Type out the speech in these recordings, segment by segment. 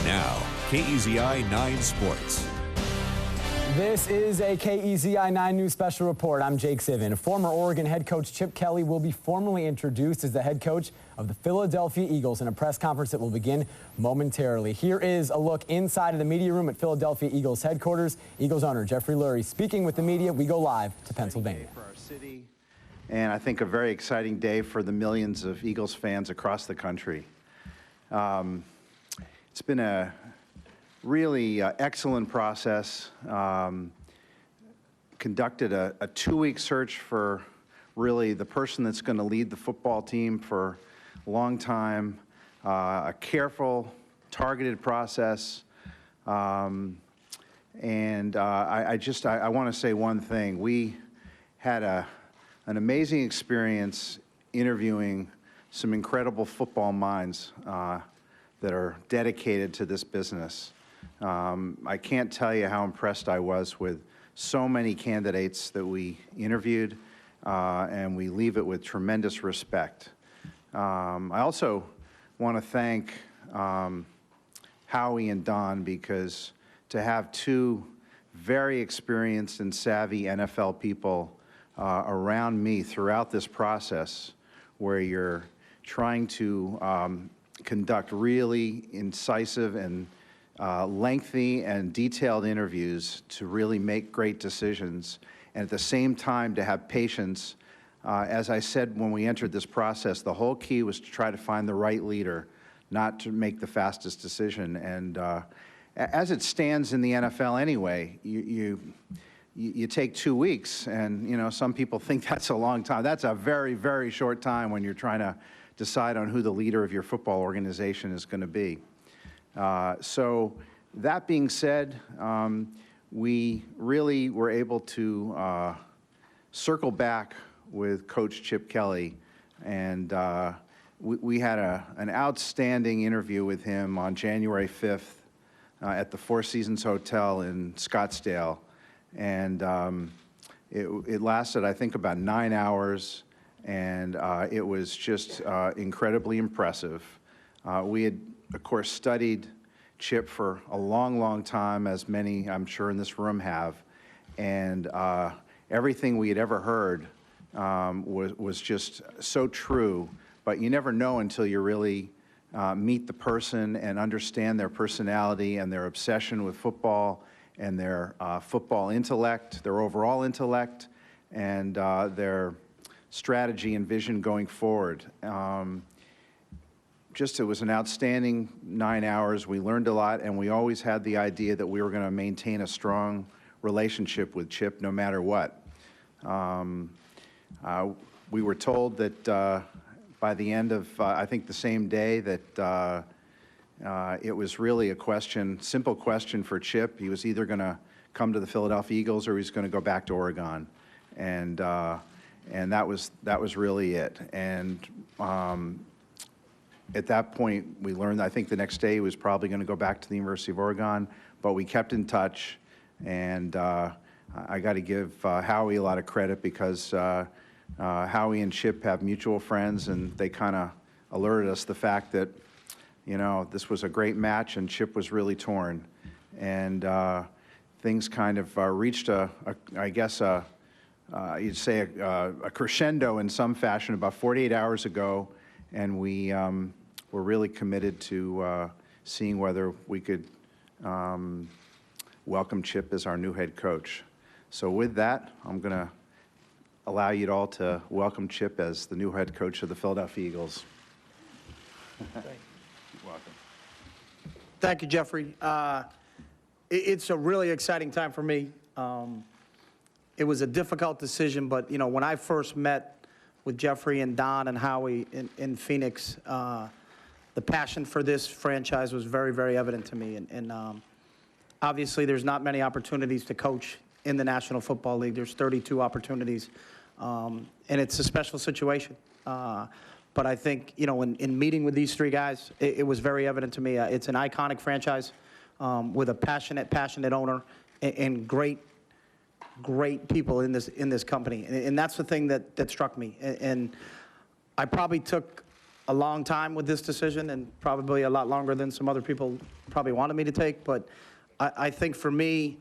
Now, KEZI 9 Sports. This is a KEZI 9 News Special Report. I'm Jake Sivan. Former Oregon head coach Chip Kelly will be formally introduced as the head coach of the Philadelphia Eagles in a press conference that will begin momentarily. Here is a look inside of the media room at Philadelphia Eagles headquarters. Eagles owner Jeffrey Lurie speaking with the media. We go live to Pennsylvania. For our city, and I think a very exciting day for the millions of Eagles fans across the country. It's been a really excellent process. Conducted a 2-week search for really the person that's going to lead the football team for a long time. A careful, targeted process. I want to say one thing. We had an amazing experience interviewing some incredible football minds that are dedicated to this business. I can't tell you how impressed I was with so many candidates that we interviewed, and we leave it with tremendous respect. I also want to thank Howie and Don, because to have two very experienced and savvy NFL people around me throughout this process, where you're trying to conduct really incisive and lengthy and detailed interviews to really make great decisions, and at the same time to have patience. As I said when we entered this process, the whole key was to try to find the right leader, not to make the fastest decision. And as it stands in the NFL anyway, you take 2 weeks, and you know, some people think that's a long time. That's a very, very short time when you're trying to decide on who the leader of your football organization is going to be. So that being said, we really were able to circle back with Coach Chip Kelly, and we had an outstanding interview with him on January 5th at the Four Seasons Hotel in Scottsdale, and it lasted, I think, about 9 hours, and it was just incredibly impressive. We had, of course, studied Chip for a long, long time, as many, I'm sure, in this room have, and everything we had ever heard was just so true, but you never know until you really meet the person and understand their personality and their obsession with football and their football intellect, their overall intellect, and their strategy and vision going forward. It was an outstanding 9 hours. We learned a lot, and we always had the idea that we were going to maintain a strong relationship with Chip no matter what. We were told that by the end of, I think, the same day, that it was really a simple question for Chip. He was either going to come to the Philadelphia Eagles or he was going to go back to Oregon, and that was really it. And at that point, we learned, I think the next day, he was probably going to go back to the University of Oregon, but we kept in touch, and I got to give Howie a lot of credit, because Howie and Chip have mutual friends, and they kind of alerted us the fact that, you know, this was a great match, and Chip was really torn, and things kind of reached you'd say a crescendo in some fashion about 48 hours ago, and we were really committed to seeing whether we could welcome Chip as our new head coach. So with that, I'm going to allow you all to welcome Chip as the new head coach of the Philadelphia Eagles. Thank you. You're welcome. Thank you, Jeffrey. It's a really exciting time for me. It was a difficult decision, but you know, when I first met with Jeffrey and Don and Howie in Phoenix, the passion for this franchise was very, very evident to me. And obviously, there's not many opportunities to coach in the National Football League. There's 32 opportunities, and it's a special situation. But I think, you know, in meeting with these three guys, it was very evident to me. It's an iconic franchise with a passionate owner and great people in this company, and that's the thing that struck me. And I probably took a long time with this decision, and probably a lot longer than some other people probably wanted me to take. But I think for me,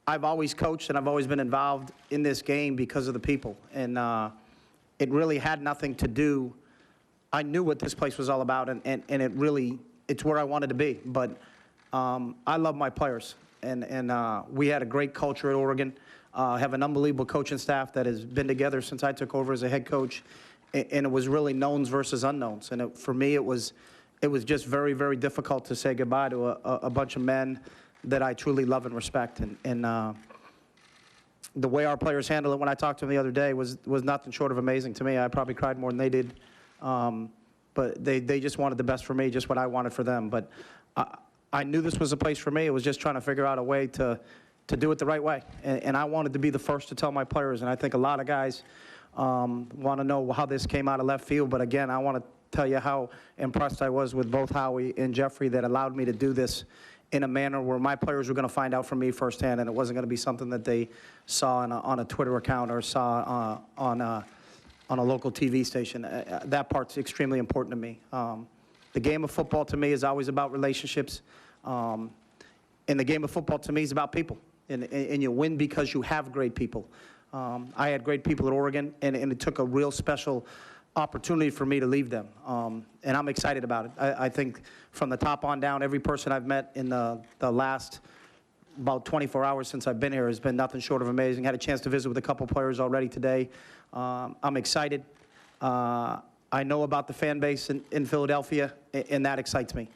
I've always coached and I've always been involved in this game because of the people. And it really had nothing to do. I knew what this place was all about, and it's where I wanted to be. But I love my players, and we had a great culture at Oregon. Have an unbelievable coaching staff that has been together since I took over as a head coach, and it was really knowns versus unknowns. And for me, it was just very, very difficult to say goodbye to a bunch of men that I truly love and respect. And the way our players handled it when I talked to them the other day was nothing short of amazing to me. I probably cried more than they did. But they just wanted the best for me, just what I wanted for them. But I knew this was a place for me. It was just trying to figure out a way to do it the right way. And I wanted to be the first to tell my players. And I think a lot of guys want to know how this came out of left field. But again, I want to tell you how impressed I was with both Howie and Jeffrey that allowed me to do this in a manner where my players were going to find out from me firsthand, and it wasn't going to be something that they saw on a Twitter account or saw on a local TV station. That part's extremely important to me. The game of football to me is always about relationships, and the game of football to me is about people, and you win because you have great people. I had great people at Oregon, and it took a real special opportunity for me to leave them, and I'm excited about it. I think from the top on down, every person I've met in the last about 24 hours since I've been here has been nothing short of amazing. Had a chance to visit with a couple players already today. I'm excited. I know about the fan base in Philadelphia, and that excites me.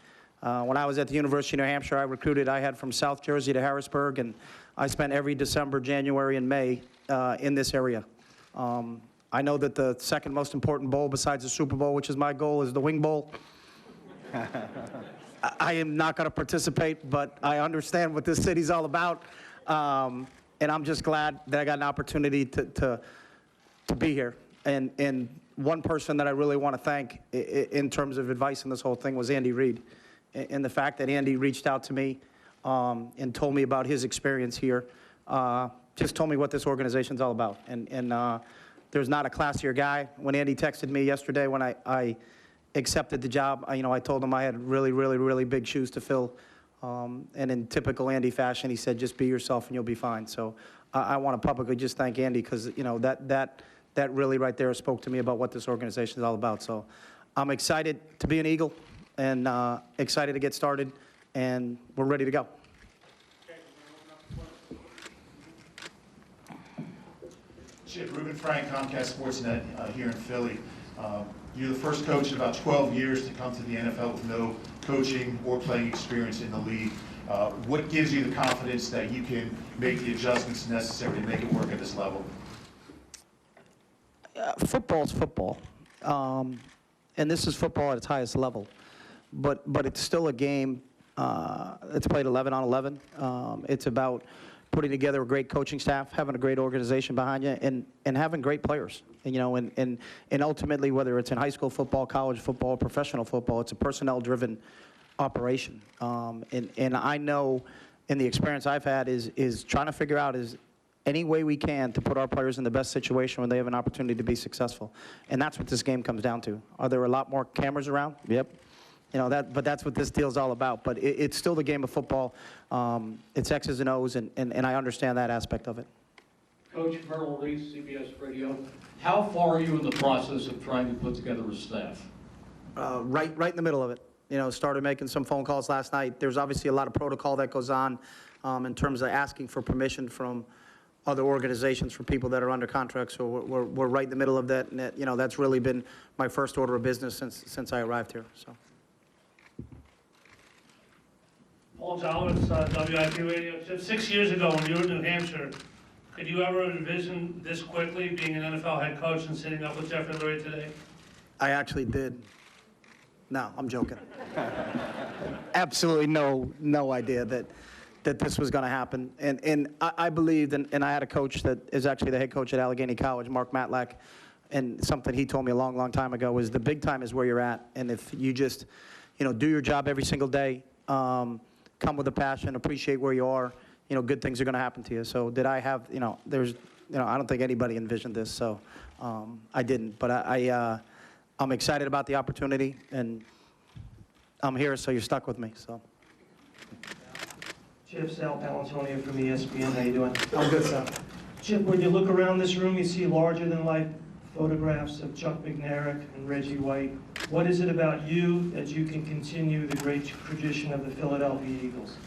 When I was at the University of New Hampshire, I had from South Jersey to Harrisburg, and I spent every December, January, and May in this area. I know that the second most important bowl besides the Super Bowl, which is my goal, is the Wing Bowl. I am not going to participate, but I understand what this city's all about. And I'm just glad that I got an opportunity to be here. And one person that I really want to thank in terms of advice in this whole thing was Andy Reid. And the fact that Andy reached out to me and told me about his experience here, just told me what this organization's all about. And there's not a classier guy. When Andy texted me yesterday when I accepted the job, I told him I had really, really, really big shoes to fill. And in typical Andy fashion, he said, just be yourself and you'll be fine. So I want to publicly just thank Andy because, that really right there spoke to me about what this organization is all about. So I'm excited to be an Eagle and excited to get started, and we're ready to go. Chip, Ruben Frank, Comcast Sportsnet here in Philly. You're the first coach in about 12 years to come to the NFL with no coaching or playing experience in the league. What gives you the confidence that you can make the adjustments necessary to make it work at this level? Football's football, and this is football at its highest level. But it's still a game. It's played 11 on 11. It's about putting together a great coaching staff, having a great organization behind you, and having great players. And ultimately, whether it's in high school football, college football, professional football, it's a personnel-driven operation. And I know, in the experience I've had, is trying to figure out is any way we can to put our players in the best situation when they have an opportunity to be successful. And that's what this game comes down to. Are there a lot more cameras around? Yep. But that's what this deal's all about. But it's still the game of football. It's X's and O's, and I understand that aspect of it. Coach Merrill Reese, CBS Radio. How far are you in the process of trying to put together a staff? Right in the middle of it. Started making some phone calls last night. There's obviously a lot of protocol that goes on in terms of asking for permission from other organizations for people that are under contract. So we're right in the middle of that, and that's really been my first order of business since I arrived here. So. Paul Jolowitz, WIP Radio. Just 6 years ago when you were in New Hampshire, could you ever envision this quickly, being an NFL head coach and sitting up with Jeffrey Lurie today? I actually did. No, I'm joking. Absolutely no idea that this was going to happen. And I believed, and I had a coach that is actually the head coach at Allegheny College, Mark Matlack, and something he told me a long, long time ago was the big time is where you're at. And if you just, do your job every single day, come with a passion, appreciate where you are, good things are going to happen to you. So did I have, I don't think anybody envisioned this, so I didn't. But I'm excited about the opportunity, and I'm here, so you're stuck with me. So. Chip, Sal Palantonio from ESPN. How you doing? I'm good, Sal. Chip, when you look around this room, you see larger-than-life photographs of Chuck McNarick and Reggie White. What is it about you that you can continue the great tradition of the Philadelphia Eagles?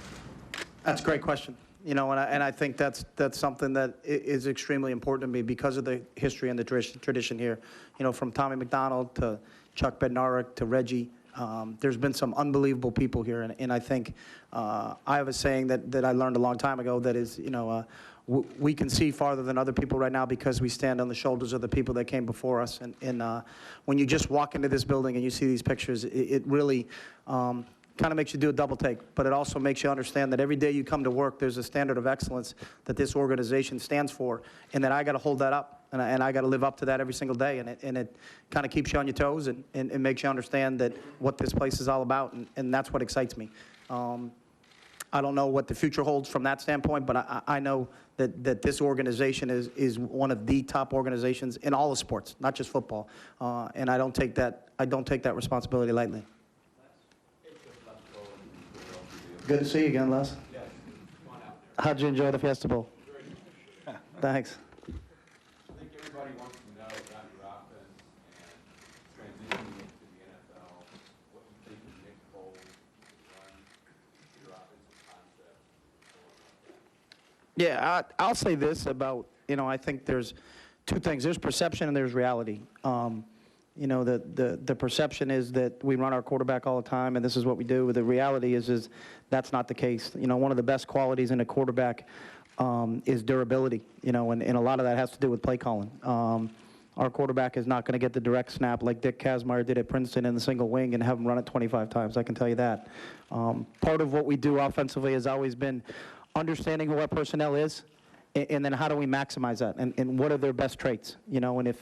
That's a great question. You know, and I think that's something that is extremely important to me because of the history and the tradition here. You know, from Tommy McDonald to Chuck Bednarik to Reggie. There's been some unbelievable people here, and I think I have a saying that I learned a long time ago that is, you know, we can see farther than other people right now because we stand on the shoulders of the people that came before us. And when you just walk into this building and you see these pictures, it really kind of makes you do a double take, but it also makes you understand that every day you come to work, there's a standard of excellence that this organization stands for, and that I got to hold that up, and I got to live up to that every single day, and it kind of keeps you on your toes and makes you understand that what this place is all about, and that's what excites me. I don't know what the future holds from that standpoint, but I know that this organization is one of the top organizations in all of sports, not just football, and I don't take that responsibility lightly. Good to see you again, Les. Yes. Come on out there. How'd you enjoy the Fiesta Bowl? Thanks. I think everybody wants to know about your offense and transitioning into the NFL, what you think of Nick Foles' run, your offensive concept, so on like that. Yeah, I'll say this about, you know, I think there's two things. There's perception and there's reality. You know, the perception is that we run our quarterback all the time and this is what we do. The reality is that's not the case. You know, one of the best qualities in a quarterback is durability, you know, and a lot of that has to do with play calling. Our quarterback is not going to get the direct snap like Dick Kazmaier did at Princeton in the single wing and have him run it 25 times. I can tell you that. Part of what we do offensively has always been understanding who our personnel is, and then how do we maximize that, and what are their best traits, you know, and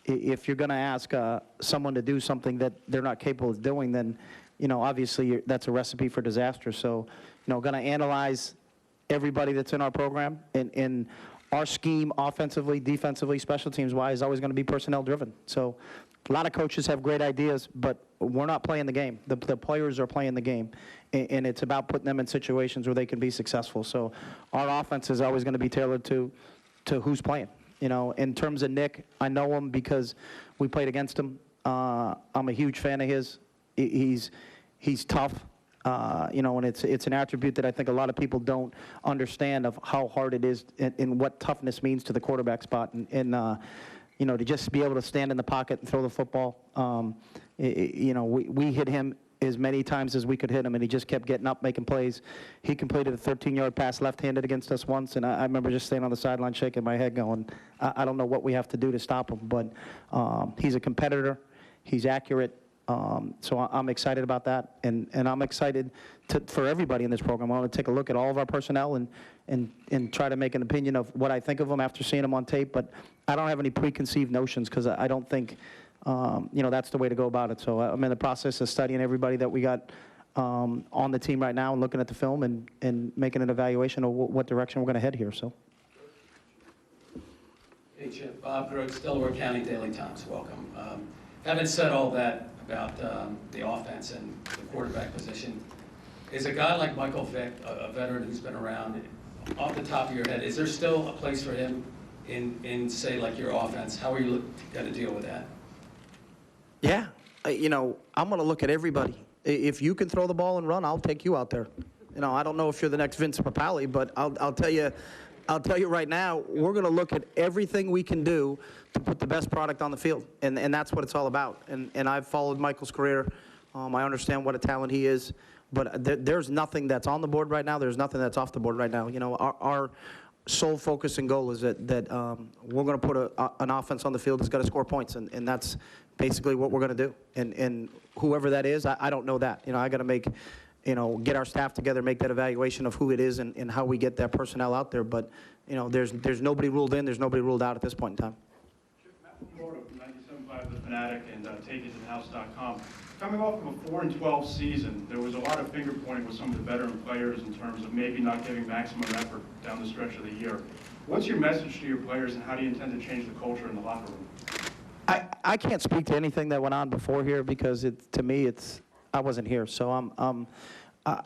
if you're going to ask someone to do something that they're not capable of doing, then, you know, obviously that's a recipe for disaster. So, you know, going to analyze everybody that's in our program, and our scheme offensively, defensively, special teams-wise is always going to be personnel-driven. So a lot of coaches have great ideas, but we're not playing the game. The players are playing the game, and it's about putting them in situations where they can be successful. So our offense is always going to be tailored to who's playing. You know, in terms of Nick, I know him because we played against him. I'm a huge fan of his. He's tough. You know, and it's an attribute that I think a lot of people don't understand of how hard it is and what toughness means to the quarterback spot. And you know, to just be able to stand in the pocket and throw the football. You know, we hit him as many times as we could hit him, and he just kept getting up, making plays. He completed a 13-yard pass left-handed against us once, and I remember just staying on the sideline shaking my head going, I don't know what we have to do to stop him, but he's a competitor. He's accurate. So I'm excited about that, and I'm excited for everybody in this program. I want to take a look at all of our personnel and try to make an opinion of what I think of them after seeing them on tape, but I don't have any preconceived notions because I don't think you know, that's the way to go about it. So I'm in the process of studying everybody that we got on the team right now and looking at the film and making an evaluation of what direction we're going to head here. So. Hey, Chip. Bob Groats, Delaware County Daily Times. Welcome. Having said all that about the offense and the quarterback position, is a guy like Michael Vick, a veteran who's been around, off the top of your head, is there still a place for him in say, like your offense? How are you going to deal with that? Yeah, you know, I'm going to look at everybody. If you can throw the ball and run, I'll take you out there. You know, I don't know if you're the next Vince Papale, but I'll tell you right now, we're going to look at everything we can do to put the best product on the field, and that's what it's all about. And I've followed Michael's career. I understand what a talent he is, but there's nothing that's on the board right now. There's nothing that's off the board right now. You know, our sole focus and goal is that we're going to put an offense on the field that's got to score points, and that's basically what we're going to do. And whoever that is, I don't know that. You know, I got to make, you know, get our staff together, make that evaluation of who it is and how we get that personnel out there. But, you know, there's nobody ruled in, there's nobody ruled out at this point in time. Florida from 97.5 The Fanatic and TakeItToTheHouse.com. Coming off of a 4-12 season, there was a lot of finger pointing with some of the veteran players in terms of maybe not giving maximum effort down the stretch of the year. What's your message to your players, and how do you intend to change the culture in the locker room? I can't speak to anything that went on before here because to me, I wasn't here. So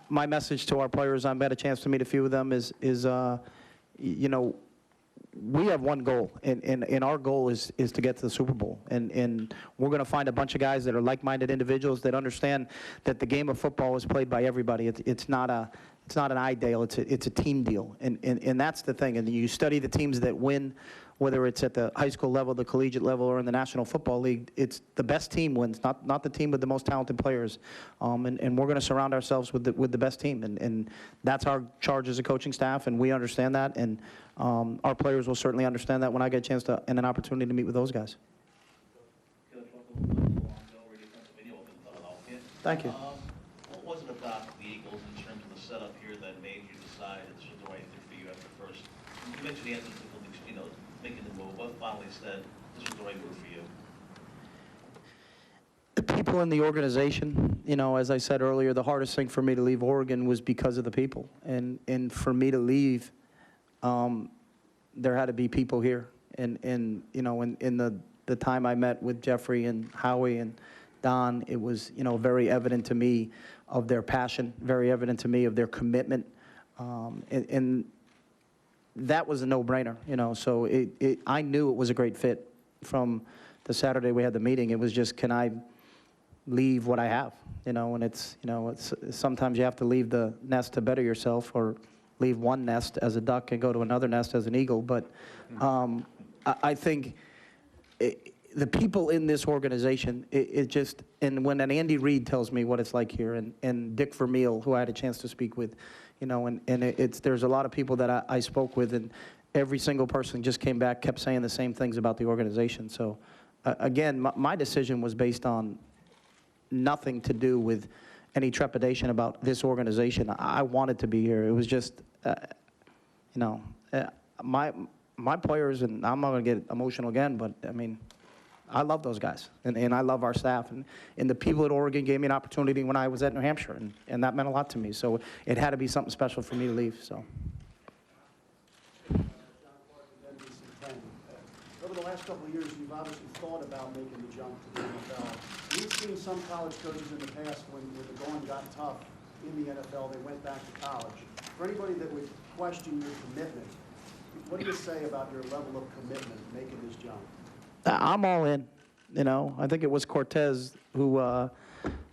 my message to our players, I had a chance to meet a few of them, is you know, we have one goal, and our goal is to get to the Super Bowl. And we're going to find a bunch of guys that are like-minded individuals that understand that the game of football is played by everybody. It's not an I deal. It's a team deal, and that's the thing. And you study the teams that win, whether it's at the high school level, the collegiate level, or in the National Football League. It's the best team wins, not the team with the most talented players. And we're going to surround ourselves with the best team, and that's our charge as a coaching staff, and we understand that, and our players will certainly understand that when I get a chance to and an opportunity to meet with those guys. Thank you. What was it about the Eagles in terms of the setup here that made you decide this was the right thing for you after first? You mentioned the answer to, you know, making the move, but finally said this was the right move for you. The people in the organization, you know, as I said earlier, the hardest thing for me to leave Oregon was because of the people. And for me to leave, there had to be people here. And you know, in the time I met with Jeffrey and Howie and Don, it was, you know, very evident to me of their passion, very evident to me of their commitment. And that was a no-brainer, you know. So I knew it was a great fit from the Saturday we had the meeting. It was just, can I leave what I have, you know? And it's, you know, it's sometimes you have to leave the nest to better yourself, or leave one nest as a duck and go to another nest as an eagle. But I think the people in this organization, it just, and when an Andy Reid tells me what it's like here, and Dick Vermeil, who I had a chance to speak with, you know, and there's a lot of people that I spoke with, and every single person just came back, kept saying the same things about the organization. So again, my decision was based on nothing to do with any trepidation about this organization. I wanted to be here. It was just, you know, my players, and I'm not going to get emotional again, but I mean, I love those guys, and I love our staff, and the people at Oregon gave me an opportunity when I was at New Hampshire, and that meant a lot to me. So it had to be something special for me to leave. So. Over the last couple of years, you've obviously thought about making the jump to the NFL. We've seen some college coaches in the past, when the going got tough in the NFL, they went back to college. For anybody that would question your commitment, what do you say about your level of commitment making this jump? I'm all in, you know. I think it was Cortez who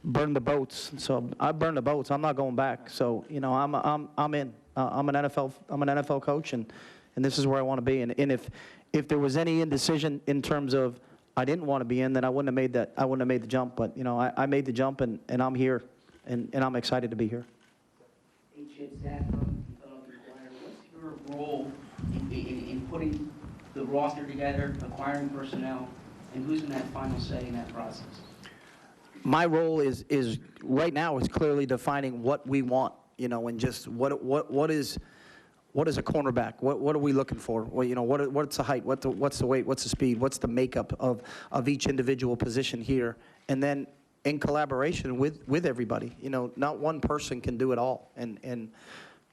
burned the boats. So I burned the boats. I'm not going back. So, you know, I'm in. I'm an NFL coach, and this is where I want to be. And if there was any indecision in terms of I didn't want to be in, then I wouldn't have made that. I wouldn't have made the jump. But you know, I made the jump, and I'm here, and I'm excited to be here. Hey, Chip, Zach from Philadelphia Inquirer. What's your role in putting the roster together, acquiring personnel, and who's in that final say in that process? My role is right now is clearly defining what we want, you know, and just what is a cornerback? What are we looking for? Well, you know, what's the height? What's the weight? What's the speed? What's the makeup of each individual position here? And then in collaboration with everybody, you know, not one person can do it all. And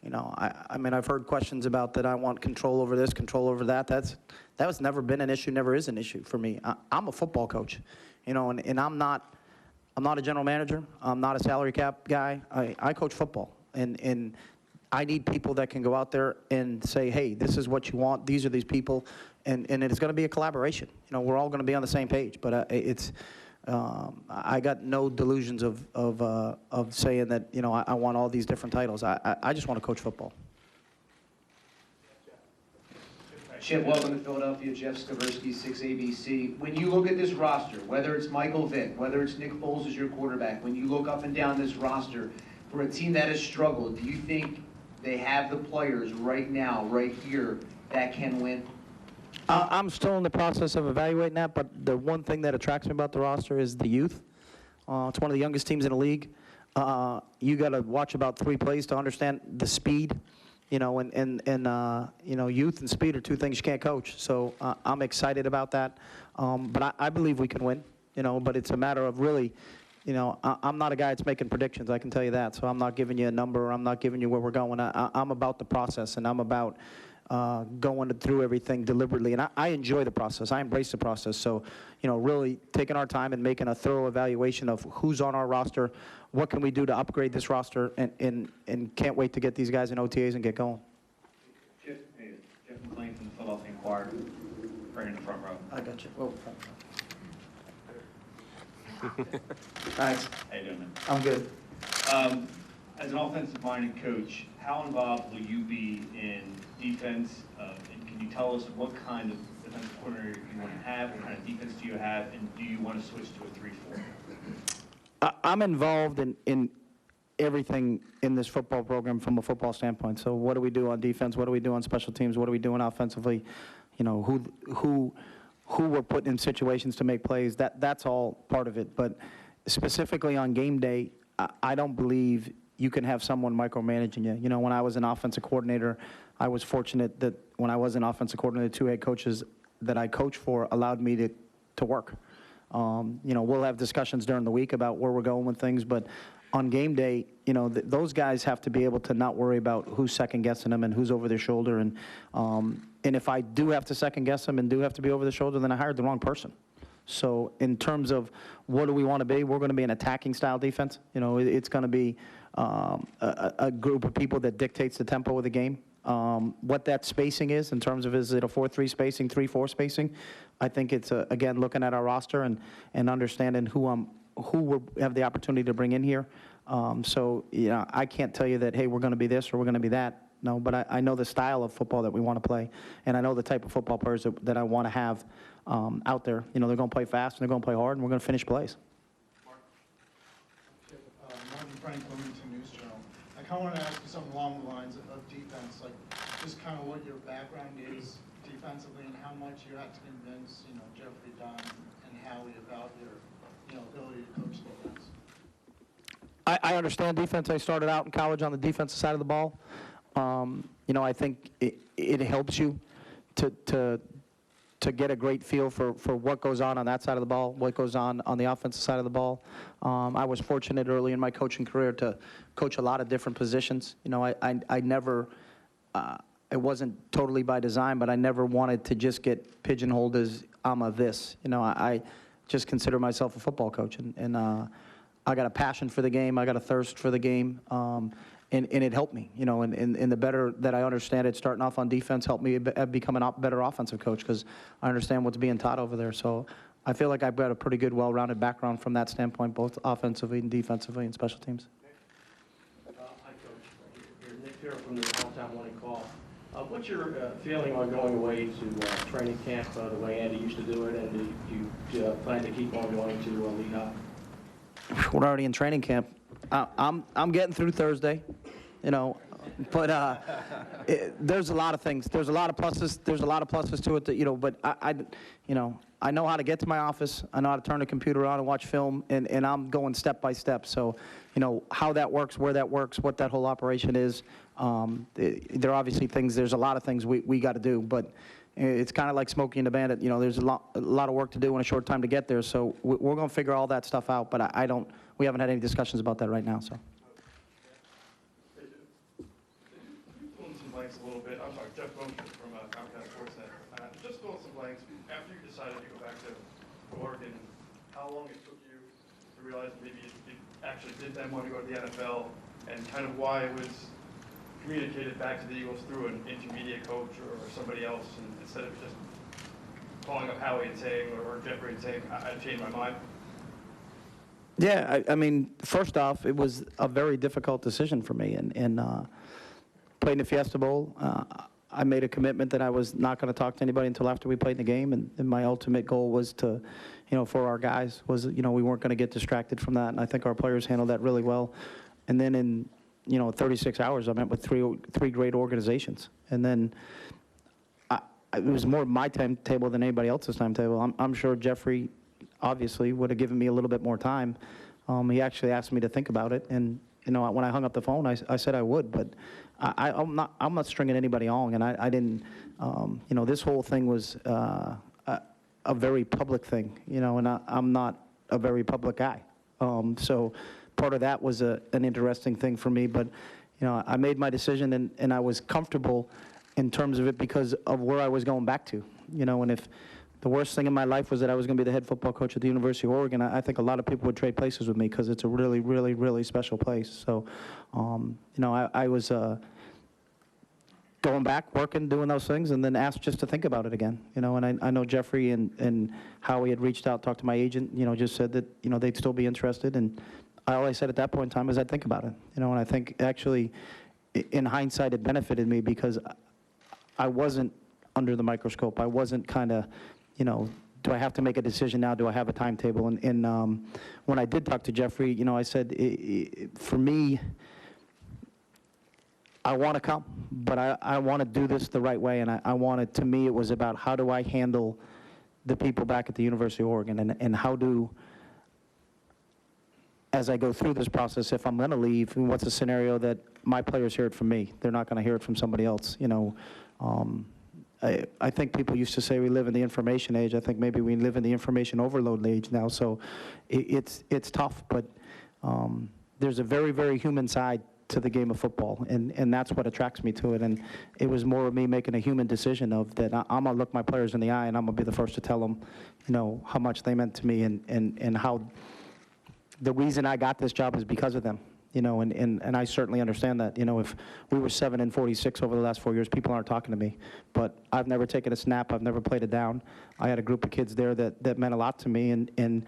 you know, I mean, I've heard questions about that I want control over this, control over that. That was never been an issue, never is an issue for me. I'm a football coach, you know, and I'm not a general manager. I'm not a salary cap guy. I coach football, and I need people that can go out there and say, hey, this is what you want. These are these people, and it's going to be a collaboration. You know, we're all going to be on the same page, but I got no delusions of saying that, you know, I want all these different titles. I just want to coach football. Chip, welcome to Philadelphia. Jeff Skaversky, 6ABC. When you look at this roster, whether it's Michael Vick, whether it's Nick Foles as your quarterback, when you look up and down this roster, for a team that has struggled, do you think they have the players right now, right here, that can win? I'm still in the process of evaluating that, but the one thing that attracts me about the roster is the youth. It's one of the youngest teams in the league. You got to watch about 3 plays to understand the speed, you know, and you know, youth and speed are 2 things you can't coach. So I'm excited about that. But I believe we can win, you know, but it's a matter of really, you know, I'm not a guy that's making predictions, I can tell you that. So I'm not giving you a number, or I'm not giving you where we're going. I'm about the process, and I'm about going through everything deliberately. And I enjoy the process. I embrace the process. So, really taking our time and making a thorough evaluation of who's on our roster, what can we do to upgrade this roster, and can't wait to get these guys in OTAs and get going. Jeff McLean from the Philadelphia Inquirer, right in the front row. I got you. Oh, thanks. How you doing, man? I'm good. As an offensive-minded coach, how involved will you be in defense? And can you tell us what kind of defensive coordinator you want to have? What kind of defense do you have? And do you want to switch to a 3-4? I'm involved in everything in this football program from a football standpoint. So what do we do on defense? What do we do on special teams? What are we doing offensively? Who we're putting in situations to make plays. That's all part of it. But specifically on game day, I don't believe you can have someone micromanaging you. When I was an offensive coordinator, I was fortunate that when I was an offensive coordinator, the two head coaches that I coached for allowed me to work. We'll have discussions during the week about where we're going with things, but on game day, those guys have to be able to not worry about who's second-guessing them and who's over their shoulder. And if I do have to second-guess them and do have to be over the shoulder, then I hired the wrong person. So in terms of what do we want to be, we're going to be an attacking style defense. It's going to be a group of people that dictates the tempo of the game. What that spacing is in terms of, is it a 4-3 spacing, 3-4 spacing? I think it's, again, looking at our roster and understanding who we have the opportunity to bring in here. I can't tell you that, hey, we're going to be this or we're going to be that. No, but I know the style of football that we want to play, and I know the type of football players that I want to have out there. They're going to play fast, and they're going to play hard, and we're going to finish plays. Martin Frank, Wilmington News Journal. I kind of want to ask you something along the lines of defense, like just kind of what your background is defensively and how much you had to convince, Jeffrey, Don, and Howie about your, ability to coach defense. I understand defense. I started out in college on the defensive side of the ball. I think it helps you to get a great feel for what goes on that side of the ball, what goes on the offensive side of the ball. I was fortunate early in my coaching career to coach a lot of different positions. I never, it wasn't totally by design, but I never wanted to just get pigeonholed as I'm a this. I just consider myself a football coach, and I got a passion for the game. I got a thirst for the game. And it helped me, and the better that I understand it, starting off on defense helped me become a better offensive coach because I understand what's being taught over there. So I feel like I've got a pretty good, well-rounded background from that standpoint, both offensively and defensively and special teams. Hi, Coach. Here, Nick here from the Hometown Morning Call. What's your feeling on going away to training camp the way Andy used to do it, and do you plan to keep on going to Lead High? We're already in training camp. I'm getting through Thursday, but there's a lot of things. There's a lot of pluses. There's a lot of pluses to it that, but I know how to get to my office. I know how to turn the computer on and watch film, and I'm going step by step. So, how that works, where that works, what that whole operation is. There are obviously things. There's a lot of things we got to do, but it's kind of like Smokey and the Bandit. There's a lot of work to do in a short time to get there. So we're going to figure all that stuff out. But we haven't had any discussions about that right now. So. Fill in some blanks a little bit. I'm sorry, Jeff Bowman from Comcast Sportsnet. Just fill in some blanks. After you decided to go back to Oregon, how long it took you to realize maybe you actually did then want to go to the NFL, and kind of why it was communicated back to the Eagles through an intermediate coach or somebody else, and instead of just calling up Howie and saying, or Jeffrey and saying, I changed my mind? Yeah, I mean, first off, it was a very difficult decision for me. And playing the Fiesta Bowl, I made a commitment that I was not going to talk to anybody until after we played the game. And my ultimate goal was to, for our guys, was, we weren't going to get distracted from that. And I think our players handled that really well. And then in 36 hours, I met with three great organizations. And then it was more my timetable than anybody else's timetable. I'm sure Jeffrey obviously would have given me a little bit more time. He actually asked me to think about it. And, when I hung up the phone, I said I would. But I'm not stringing anybody along. And I didn't, this whole thing was a very public thing, and I'm not a very public guy. So part of that was an interesting thing for me, but I made my decision, and I was comfortable in terms of it because of where I was going back to, you know, and if the worst thing in my life was that I was going to be the head football coach at the University of Oregon, I think a lot of people would trade places with me because it's a really, really, really special place. So, you know, I was going back, working, doing those things, and then asked just to think about it again, you know, and I know Jeffrey and Howie had reached out, talked to my agent, you know, just said that, you know, they'd still be interested, and all I said at that point in time is I'd think about it, you know, and I think actually, in hindsight, it benefited me because I wasn't under the microscope. I wasn't kind of, you know, do I have to make a decision now? Do I have a timetable? And when I did talk to Jeffrey, you know, I said, for me, I want to come, but I want to do this the right way, and I wanted, to me, it was about how do I handle the people back at the University of Oregon, and how do, as I go through this process, if I'm going to leave, what's a scenario that my players hear it from me? They're not going to hear it from somebody else, you know. I think people used to say we live in the information age. I think maybe we live in the information overload age now, so it's tough, but there's a very, very human side to the game of football, and that's what attracts me to it. And it was more of me making a human decision of that I'm going to look my players in the eye, and I'm going to be the first to tell them, you know, how much they meant to me, and how the reason I got this job is because of them. You know, and I certainly understand that. You know, if we were 7-46 over the last 4 years, people aren't talking to me. But I've never taken a snap. I've never played it down. I had a group of kids there that meant a lot to me, and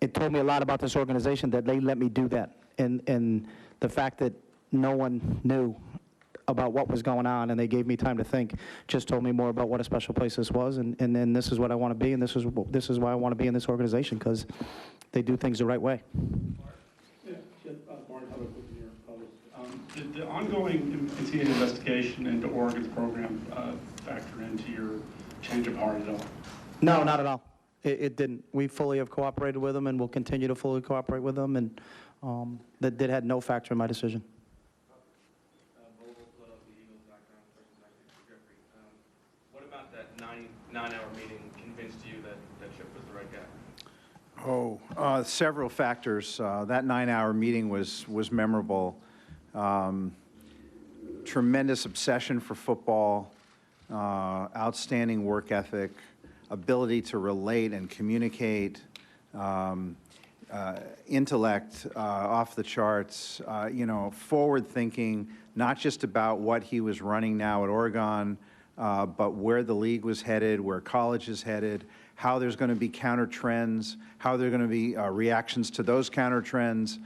it told me a lot about this organization that they let me do that. And the fact that no one knew about what was going on and they gave me time to think just told me more about what a special place this was. And then this is what I want to be, and this is why I want to be in this organization, because they do things the right way. Did the ongoing continued investigation into Oregon's program factor into your change of heart at all? No, not at all. It didn't. We fully have cooperated with them, and will continue to fully cooperate with them, and that had no factor in my decision. What about that nine-hour meeting convinced you that Chip was the right guy? Oh, several factors. That 9-hour meeting was memorable. Tremendous obsession for football, outstanding work ethic, ability to relate and communicate, intellect off the charts, you know, forward thinking, not just about what he was running now at Oregon, but where the league was headed, where college is headed, how there's going to be counter trends, how there are going to be reactions to those counter trends.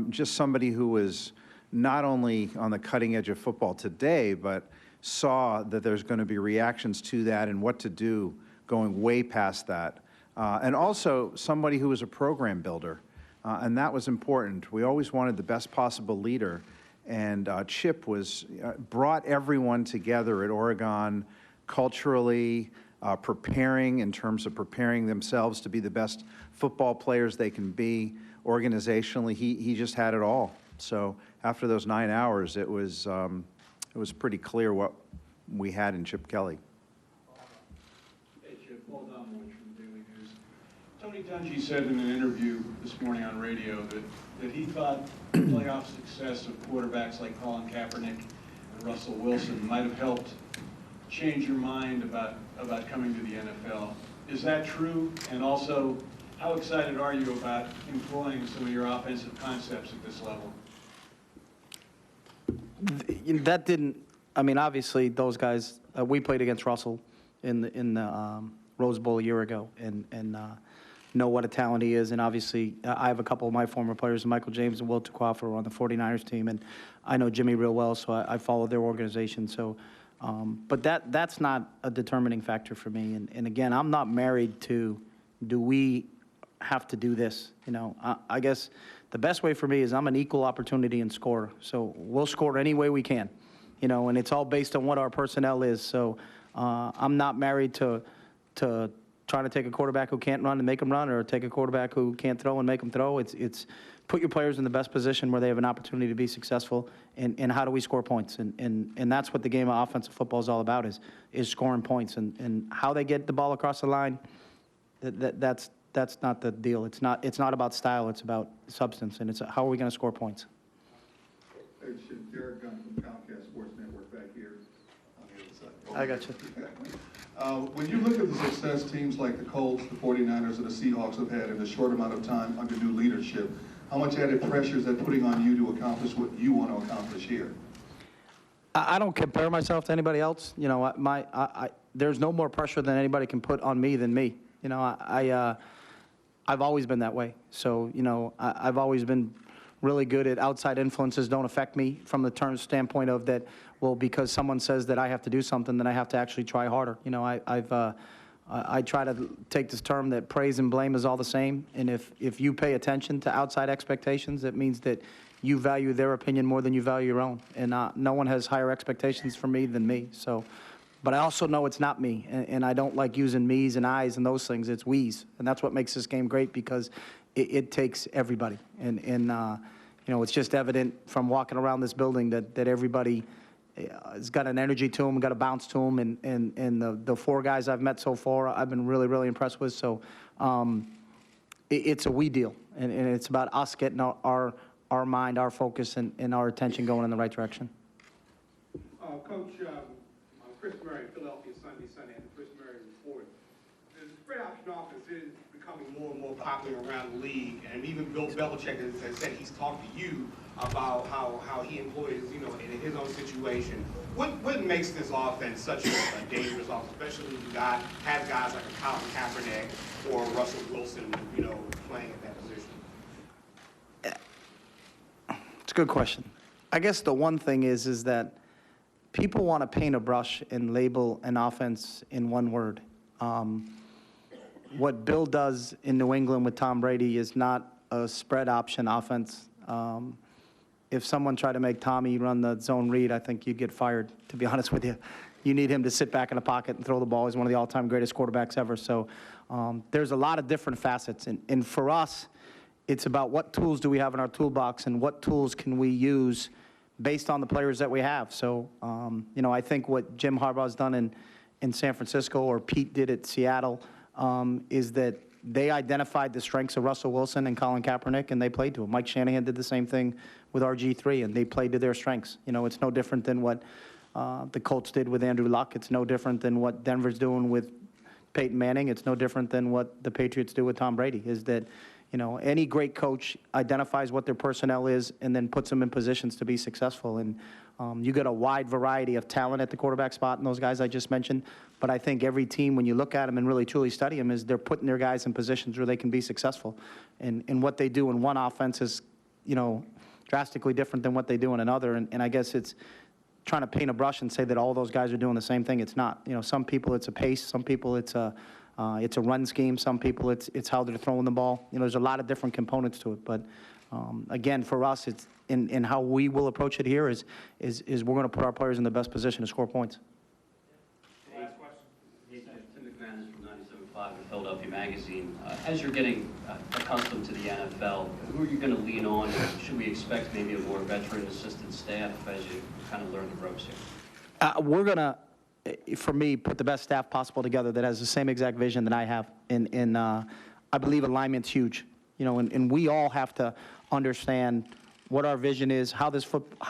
Just somebody who was not only on the cutting edge of football today, but saw that there's going to be reactions to that and what to do going way past that. And also somebody who was a program builder, and that was important. We always wanted the best possible leader, and Chip was brought everyone together at Oregon culturally, preparing in terms of preparing themselves to be the best football players they can be. Organizationally, he just had it all. So after those 9 hours, it was pretty clear what we had in Chip Kelly. Hey, Chip, Paul Domowitch from the Daily News. Tony Dungy said in an interview this morning on radio that he thought the playoff success of quarterbacks like Colin Kaepernick and Russell Wilson might have helped change your mind about coming to the NFL. Is that true? And also, how excited are you about employing some of your offensive concepts at this level? That didn't, I mean, obviously those guys, we played against Russell in the Rose Bowl a year ago, and know what a talent he is. And obviously, I have a couple of my former players, Michael James and Will Tuquafa, on the 49ers team, and I know Jimmy real well, so I follow their organization. So, but that's not a determining factor for me. And again, I'm not married to, do we have to do this? You know, I guess the best way for me is I'm an equal opportunity and scorer. So we'll score any way we can, you know, and it's all based on what our personnel is. So I'm not married to trying to take a quarterback who can't run and make him run, or take a quarterback who can't throw and make him throw. It's put your players in the best position where they have an opportunity to be successful, and how do we score points? And that's what the game of offensive football is all about, is scoring points. And how they get the ball across the line, that's not the deal. It's not about style, it's about substance, and it's how are we going to score points. Hey, Jared Gunn from Comcast Sports Network back here. I got you. When you look at the success teams like the Colts, the 49ers, and the Seahawks have had in a short amount of time under new leadership, how much added pressure is that putting on you to accomplish what you want to accomplish here? I don't compare myself to anybody else. You know, there's no more pressure than anybody can put on me than me. You know, I've always been that way. So, you know, I've always been really good at outside influences don't affect me from the term standpoint of that, well, because someone says that I have to do something, then I have to actually try harder. You know, I try to take this term that praise and blame is all the same. And if you pay attention to outside expectations, it means that you value their opinion more than you value your own. And no one has higher expectations for me than me. So, but I also know it's not me. And I don't like using me's and I's and those things. It's we's. And that's what makes this game great because it takes everybody. And you know, it's just evident from walking around this building that everybody has got an energy to them, got a bounce to them. And the four guys I've met so far, I've been really, really impressed with. So it's a we deal. And it's about us getting our mind, our focus, and our attention going in the right direction. Coach, Chris Murray, Philadelphia Sunday, and the Chris Murray Report. The spread option offense is becoming more and more popular around the league, and even Bill Belichick has said he's talked to you about how he employs, you know, in his own situation. What makes this offense such a dangerous offense, especially when you have guys like a Colin Kaepernick or Russell Wilson, you know, playing at that position? It's a good question. I guess the one thing is that people want to paint a brush and label an offense in one word. What Bill does in New England with Tom Brady is not a spread option offense. If someone tried to make Tommy run the zone read, I think you'd get fired, to be honest with you. You need him to sit back in the pocket and throw the ball. He's one of the all-time greatest quarterbacks ever. So there's a lot of different facets. And for us, it's about what tools do we have in our toolbox and what tools can we use based on the players that we have. So, you know, I think what Jim Harbaugh's done in San Francisco or Pete did at Seattle is that they identified the strengths of Russell Wilson and Colin Kaepernick, and they played to them. Mike Shanahan did the same thing with RG3, and they played to their strengths. You know, it's no different than what the Colts did with Andrew Luck. It's no different than what Denver's doing with Peyton Manning. It's no different than what the Patriots do with Tom Brady, is that, you know, any great coach identifies what their personnel is and then puts them in positions to be successful. And you got a wide variety of talent at the quarterback spot and those guys I just mentioned. But I think every team, when you look at them and really truly study them, is they're putting their guys in positions where they can be successful. And what they do in one offense is, you know, drastically different than what they do in another. And I guess it's trying to paint a brush and say that all those guys are doing the same thing. It's not. You know, some people it's a pace. Some people it's a run scheme. Some people it's how they're throwing the ball. You know, there's a lot of different components to it. But again, for us, it's in how we will approach it here is we're going to put our players in the best position to score points. Last question. Tim McManus from 97.5 of Philadelphia Magazine. As you're getting accustomed to the NFL, who are you going to lean on? Should we expect maybe a more veteran assistant staff as you kind of learn the ropes here? We're going to, for me, put the best staff possible together that has the same exact vision that I have. And I believe alignment's huge. You know, and we all have to understand what our vision is, how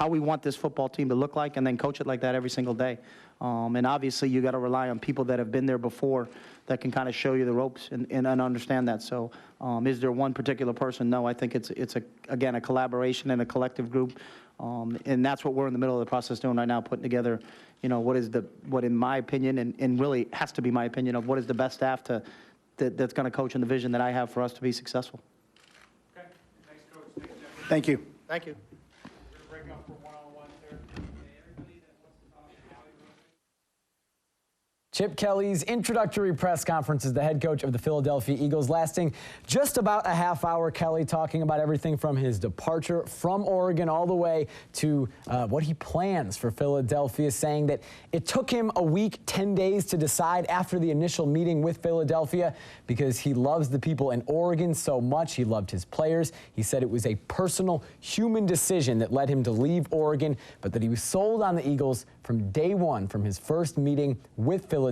we want this football team to look like, and then coach it like that every single day. And obviously, you got to rely on people that have been there before that can kind of show you the ropes and understand that. So, is there one particular person? No, I think it's again a collaboration and a collective group, and that's what we're in the middle of the process doing right now, putting together, you know, what in my opinion, and really has to be my opinion of what is the best staff that's going to coach in the vision that I have for us to be successful. Okay. Thanks, Coach. Thanks, Jeff. Thank you. Thank you. We're going to break up for one-on-one there. Chip Kelly's introductory press conference as the head coach of the Philadelphia Eagles, lasting just about a half hour. Kelly talking about everything from his departure from Oregon all the way to what he plans for Philadelphia, saying that it took him a week, 10 days to decide after the initial meeting with Philadelphia because he loves the people in Oregon so much. He loved his players. He said it was a personal, human decision that led him to leave Oregon, but that he was sold on the Eagles from day one, from his first meeting with Philadelphia.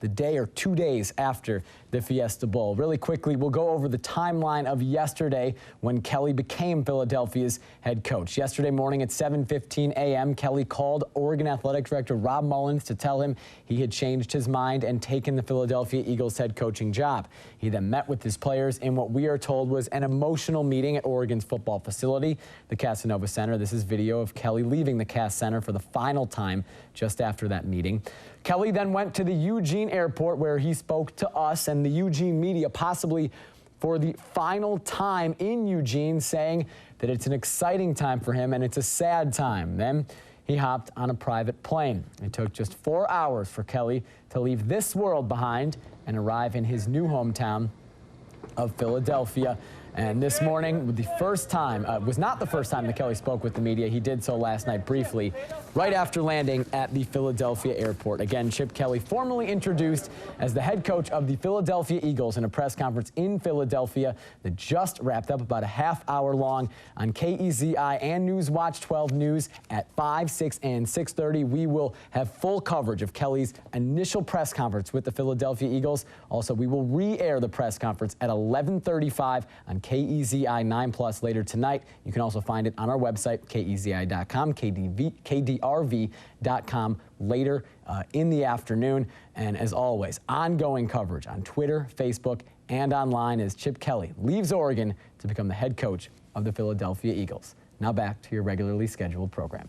the day or 2 days after the Fiesta Bowl. Really quickly, we'll go over the timeline of yesterday when Kelly became Philadelphia's head coach. Yesterday morning at 7:15 a.m., Kelly called Oregon Athletic Director Rob Mullins to tell him he had changed his mind and taken the Philadelphia Eagles head coaching job. He then met with his players in what we are told was an emotional meeting at Oregon's football facility, the Casanova Center. This is video of Kelly leaving the Cass Center for the final time just after that meeting. Kelly then went to the Eugene airport where he spoke to us and the Eugene media, possibly for the final time in Eugene, saying that it's an exciting time for him and it's a sad time. Then he hopped on a private plane. It took just 4 hours for Kelly to leave this world behind and arrive in his new hometown of Philadelphia. And this morning, the first time, was not the first time that Kelly spoke with the media. He did so last night briefly, right after landing at the Philadelphia airport. Again, Chip Kelly formally introduced as the head coach of the Philadelphia Eagles in a press conference in Philadelphia that just wrapped up, about a half hour long, on KEZI and Newswatch 12 News at 5, 6, and 6:30. We will have full coverage of Kelly's initial press conference with the Philadelphia Eagles. Also, we will re-air the press conference at 11:35 on KEZI 9+ later tonight. You can also find it on our website, KEZI.com, KDRV.com later in the afternoon. And as always, ongoing coverage on Twitter, Facebook, and online as Chip Kelly leaves Oregon to become the head coach of the Philadelphia Eagles. Now back to your regularly scheduled programming.